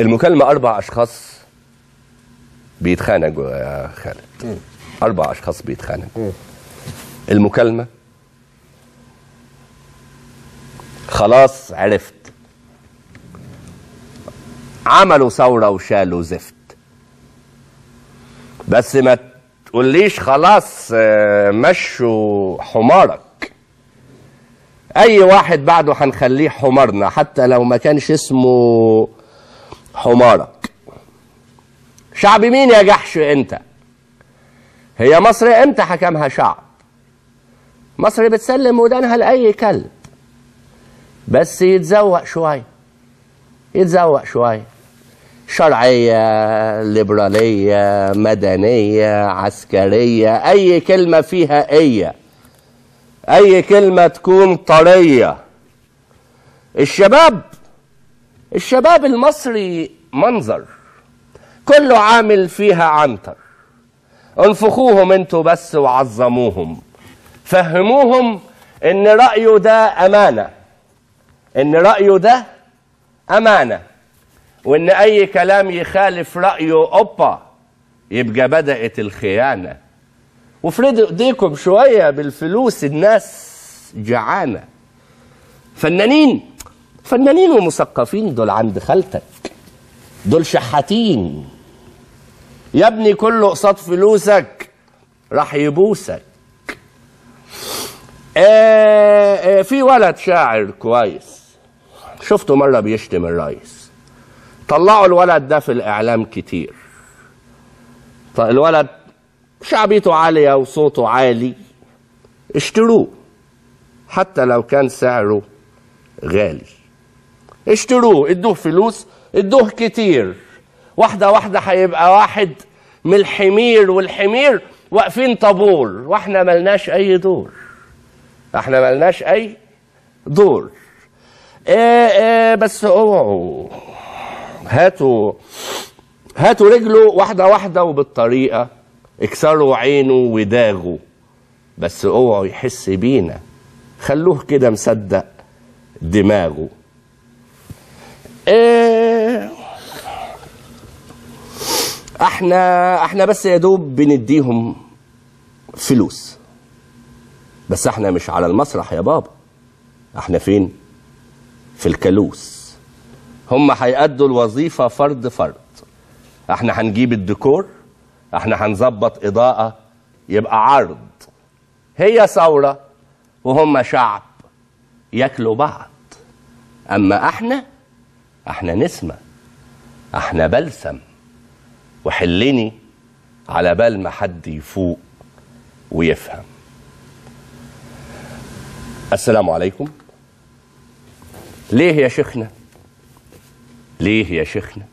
المكالمة 4 أشخاص بيتخانقوا يا خالد. 4 أشخاص بيتخانقوا. المكالمة خلاص عرفت عملوا ثورة وشالوا زفت، بس ما تقوليش خلاص مشوا حمارك. اي واحد بعده هنخليه حمارنا حتى لو ما كانش اسمه حمارك. شعب مين يا جحش انت؟ هي مصر امتى حكمها شعب؟ مصر بتسلم ودانها لأي كلب، بس يتزوق شوية، يتزوق شوية. شرعية، ليبرالية، مدنية، عسكرية، أي كلمة فيها أي كلمة تكون طرية. الشباب المصري منظر، كله عامل فيها عنتر. انفخوهم انتوا بس وعظموهم، فهموهم ان رأيه ده أمانة، ان رأيه ده أمانة، وان اي كلام يخالف رأيه اوبا يبقى بدأت الخيانة. وافردوا ايديكم شوية بالفلوس، الناس جعانة. فنانين ومثقفين دول عند خالتك، دول شحاتين يا ابني، كله قصاد فلوسك راح يبوسك. في ولد شاعر كويس شفته مرة بيشتم الرئيس، طلعوا الولد ده في الإعلام كتير. طيب الولد شعبيته عالية وصوته عالي، اشتروه حتى لو كان سعره غالي، اشتروه، ادوه فلوس، ادوه كتير. واحدة واحدة هيبقى واحد من الحمير، والحمير واقفين طابور واحنا ملناش اي دور، احنا ملناش اي دور. بس اوعوا هاتوا رجله واحدة واحدة وبالطريقة، اكسروا عينه وداغوا، بس اوعوا يحس بينا، خلوه كده مصدق دماغه. احنا بس يا دوب بنديهم فلوس، بس احنا مش على المسرح يا بابا، احنا فين؟ في الكالوس. هم هيأدوا الوظيفة فرد فرد، احنا هنجيب الديكور، احنا هنظبط إضاءة يبقى عرض. هي ثورة وهم شعب ياكلوا بعض، اما احنا نسمة، احنا بلسم، وحلني على بال ما حد يفوق ويفهم. السلام عليكم. ليه يا شيخنا؟ ليه يا شيخنا؟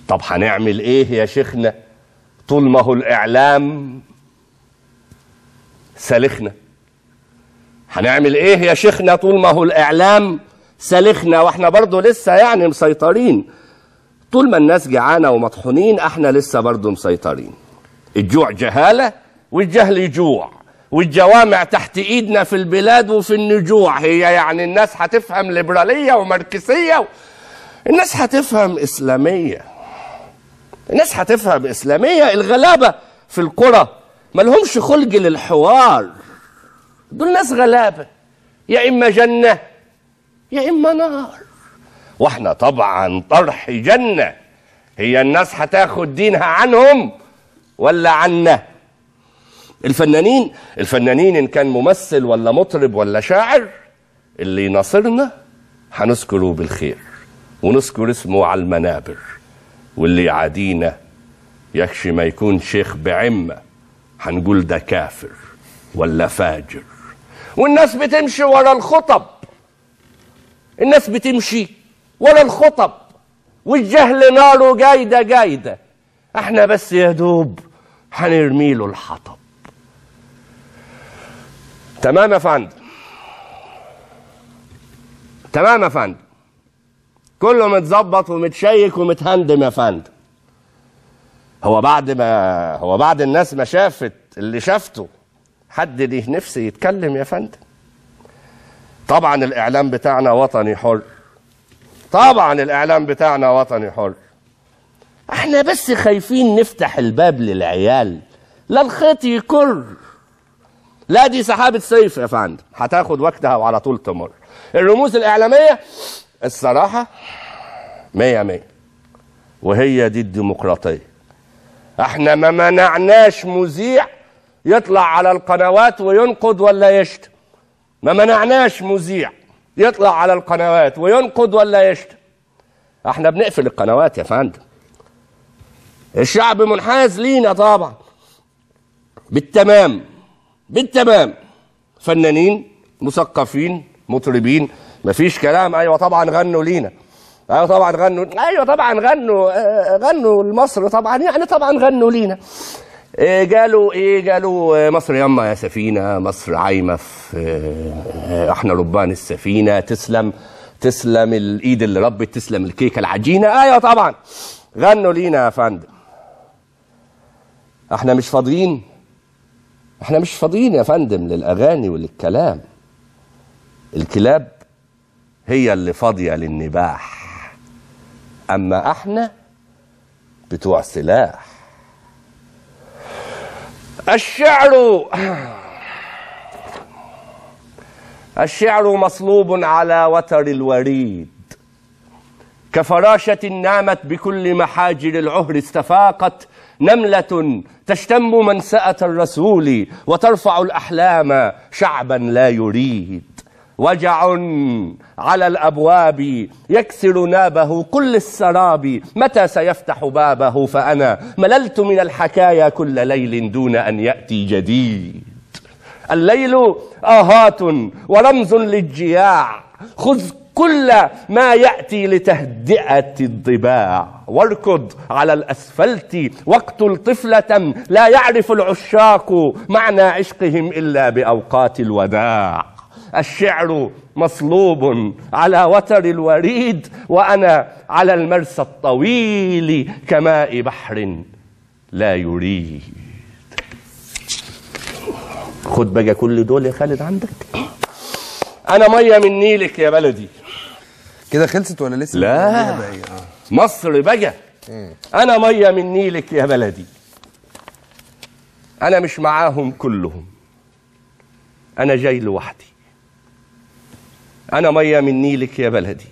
طب هنعمل ايه يا شيخنا طول ما هو الاعلام سالخنا؟ هنعمل ايه يا شيخنا طول ما هو الاعلام سالخنا واحنا برضو لسه يعني مسيطرين؟ طول ما الناس جعانه ومطحونين احنا لسه برضو مسيطرين. الجوع جهاله والجهل جوع، والجوامع تحت ايدنا في البلاد وفي النجوع. هي يعني الناس هتفهم ليبراليه وماركسيه، الناس هتفهم اسلاميه، الناس هتفهم اسلاميه. الغلابه في القرى ما لهمش خلق للحوار، دول ناس غلابه، يا اما جنه يا اما نار، واحنا طبعا طرح جنه. هي الناس هتاخد دينها عنهم ولا عنا؟ الفنانين ان كان ممثل ولا مطرب ولا شاعر، اللي يناصرنا هنذكره بالخير ونذكر اسمه على المنابر، واللي يعادينا يكشي ما يكون شيخ بعمة هنقول ده كافر ولا فاجر. والناس بتمشي ورا الخطب، الناس بتمشي ورا الخطب، والجهل ناره جايدة، احنا بس يا دوب هنرميله الحطب. تمام يا فندم، تمام يا فندم، كله متظبط ومتشيك ومتهندم يا فندم. هو بعد الناس ما شافت اللي شافته حد ليه نفسه يتكلم يا فندم؟ طبعا الاعلام بتاعنا وطني حر، طبعا الاعلام بتاعنا وطني حر. احنا بس خايفين نفتح الباب للعيال، لا الخيط يكر. لا دي سحابة سيف يا فندم، هتاخد وقتها وعلى طول تمر. الرموز الإعلامية الصراحة 100 وهي دي الديمقراطية. احنا ما منعناش مذيع يطلع على القنوات وينقد ولا يشتم. ما منعناش مذيع يطلع على القنوات وينقد ولا يشتم. احنا بنقفل القنوات يا فندم. الشعب منحاز لينا طبعا بالتمام بالتمام. فنانين، مثقفين، مطربين، مفيش كلام. ايوه طبعا غنوا لينا، ايوه طبعا غنوا، ايوه طبعا غنوا لمصر طبعا، يعني طبعا غنوا لينا. قالوا مصر يما يا سفينه، مصر عايمه في احنا ربان السفينه، تسلم الايد اللي ربت، تسلم الكيكه العجينه. ايوه طبعا غنوا لينا يا فندم. احنا مش فاضيين يا فندم للاغاني وللكلام. الكلاب هي اللي فاضيه للنباح، اما احنا بتوع سلاح. الشعر مصلوب على وتر الوريد، كفراشة نامت بكل محاجر العهر استفاقت نملة تشتم منسأة الرسول وترفع الأحلام شعبا لا يريد. وجع على الأبواب يكسر نابه كل السراب، متى سيفتح بابه؟ فأنا مللت من الحكايا كل ليل دون أن يأتي جديد. الليل آهات ورمز للجياع، خذ كل ما يأتي لتهدئة الضباع، واركض على الأسفلت واقتل طفلة لا يعرف العشاق معنى عشقهم إلا بأوقات الوداع. الشعر مصلوب على وتر الوريد، وأنا على المرسى الطويل كماء بحر لا يريد. خد بقى كل دول يا خالد عندك. أنا مية من نيلك يا بلدي. كده خلصت ولا لسه؟ لا مصر بقى. أنا مية من نيلك يا بلدي. أنا مش معاهم كلهم، أنا جاي لوحدي. أنا مية من نيلك يا بلدي،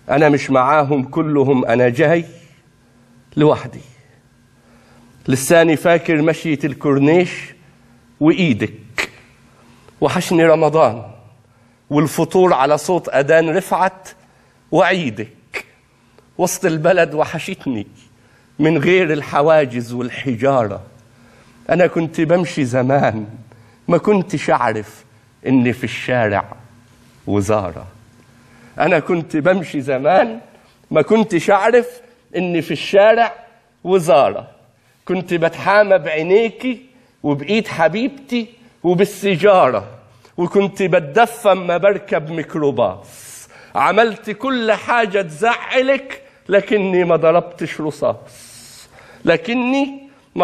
أنا مش معاهم كلهم، أنا جاي لوحدي. لساني فاكر مشية الكورنيش وإيدك، وحشني رمضان والفطور على صوت أذان رفعت وعيدك. وسط البلد وحشتني من غير الحواجز والحجارة. أنا كنت بمشي زمان ما كنتش أعرف إني في الشارع وزارة. أنا كنت بمشي زمان ما كنتش أعرف إني في الشارع وزارة. كنت بتحامى بعينيكي وبإيد حبيبتي وبالسجارة، وكنت بتدفى اما بركب ميكروباص. عملت كل حاجة تزعلك لكني ما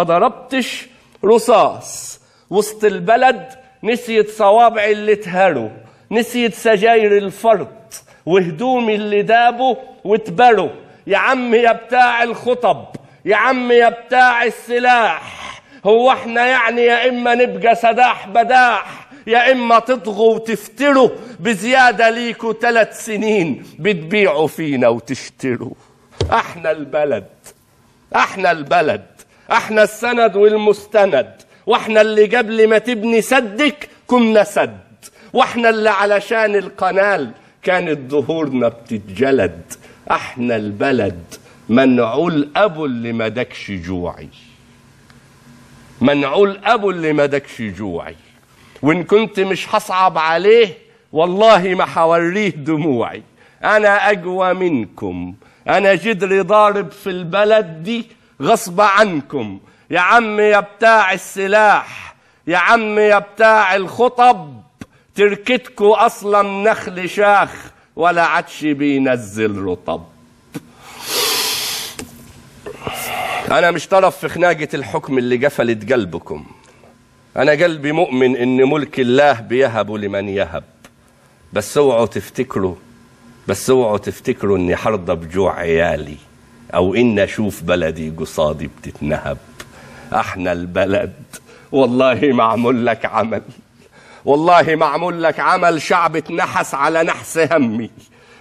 ضربتش رصاص. وسط البلد نسيت صوابعي اللي اتهروا، نسيت سجاير الفرط وهدومي اللي دابوا واتبروا. يا عم يا بتاع الخطب، يا عم يا بتاع السلاح، هو احنا يعني يا اما نبقى سداح بداح يا اما تطغوا وتفتروا بزيادة ليكوا 3 سنين بتبيعوا فينا وتشتروا. احنا البلد، احنا السند والمستند، واحنا اللي قبل ما تبني سدك كنا سد، واحنا اللي علشان القنال كانت ظهورنا بتتجلد. احنا البلد منعول ابو اللي ما دكش جوعي، منعول ابو اللي ما دكش جوعي. وان كنت مش هصعب عليه والله ما حوريه دموعي. انا اقوى منكم، انا جدري ضارب في البلد دي غصب عنكم. يا عم يا بتاع السلاح، يا عم يا بتاع الخطب، تركتكو اصلا نخل شاخ ولا عدش بينزل رطب. انا مش طرف في خناقة الحكم اللي قفلت قلبكم. انا قلبي مؤمن ان ملك الله بيهب لمن يهب، بس اوعوا تفتكروا بس اوعوا تفتكروا اني حرضى بجوع عيالي او اني اشوف بلدي قصادي بتتنهب. احنا البلد والله معمول لك عمل، والله معمول لك عمل. شعب اتنحس على نحس همي،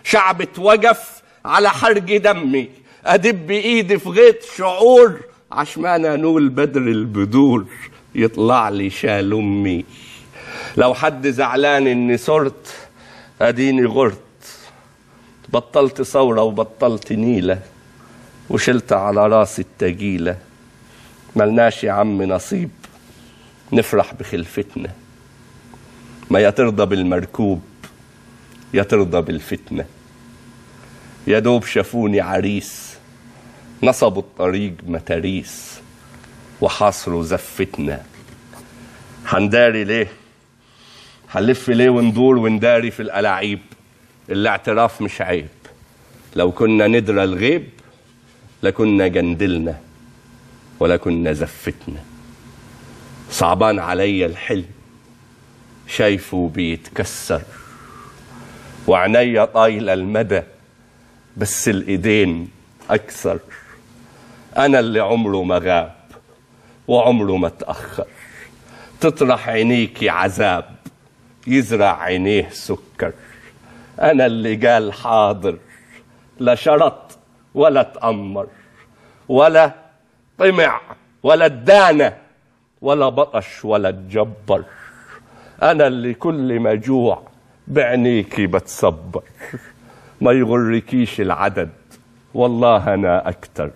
شعب اتوقف على حرق دمي. ادب ايدي في غيط شعور عشمان انول بدر البدور يطلع لي شال امي. لو حد زعلان اني صرت اديني غرت، بطلت ثورة وبطلت نيلة وشلت على راسي التقيلة. ملناش يا عم نصيب نفرح بخلفتنا، ما يا ترضى بالمركوب يا ترضى بالفتنة. يا دوب شافوني عريس نصبوا الطريق متاريس وحاصروا زفتنا. هنداري ليه؟ هنلف ليه وندور ونداري في الألاعيب؟ الاعتراف مش عيب، لو كنا ندرى الغيب لكنا جندلنا ولا كنا زفتنا. صعبان عليا الحلم شايفه بيتكسر وعنيا طايلة المدى بس الإيدين أكثر. أنا اللي عمره ما غاب وعمره ما تأخر، تطرح عينيكي عذاب يزرع عينيه سكر. أنا اللي قال حاضر لا شرط ولا تأمر ولا طمع ولا ادانة ولا بطش ولا تجبر. أنا اللي كل ما جوع بعينيكي بتصبر. ما يغركيش العدد والله أنا أكتر.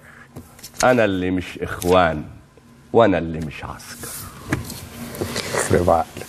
أنا اللي مش إخوان وأنا اللي مش عسكر. يخرب عقلك.